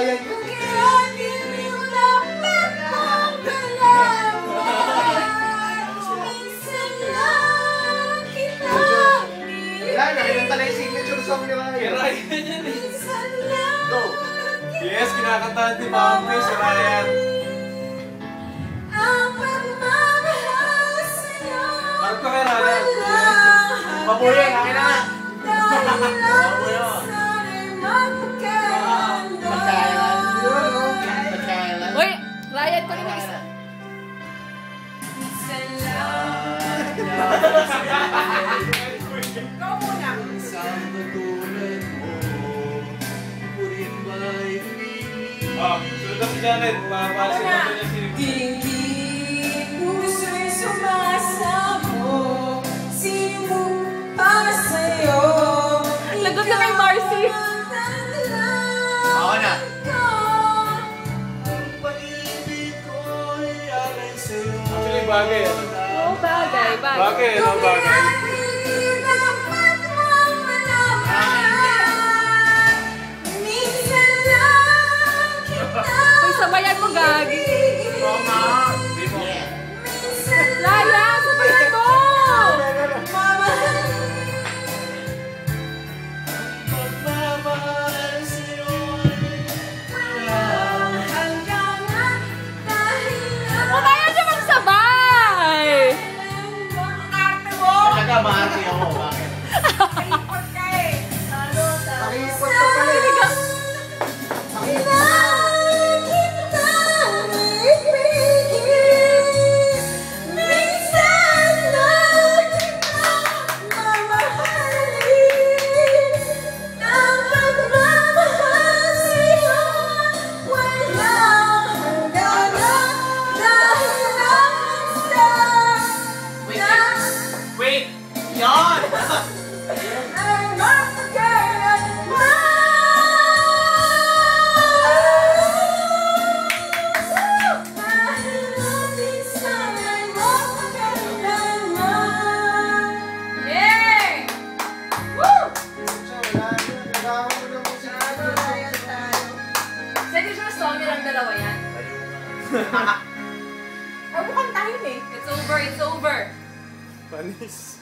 Ryan. Wala na, kinanta na yung signature song ni Ryan. Go! Yes, kinakantahan ni Mami si Ryan. Harap ka kay Ryan. Pabuya, akin na nga. Uy, Ryan ko rin yung isa. Ikaw muna. Sunod na si Janet. Papasok na niya si Tingin puso'y sumasamo, sino pa sa'yo? Ang lagot na kay Marcy. Ako na. Actually, bagay. Oo, bagay, bagay. Bagay, no? Bagay. Uy, sabayan mo, Gagi. Laya, sabayan mo! Kaya siya magsabay! Talaga, maarte ako. Bakit? Pakipot ka eh. Pakipot ka pala eh. Wait! Yan! Yay! Woo! Signature song nilang dalawa yan. Ay, mukhang tayo eh. It's over, it's over. Panis.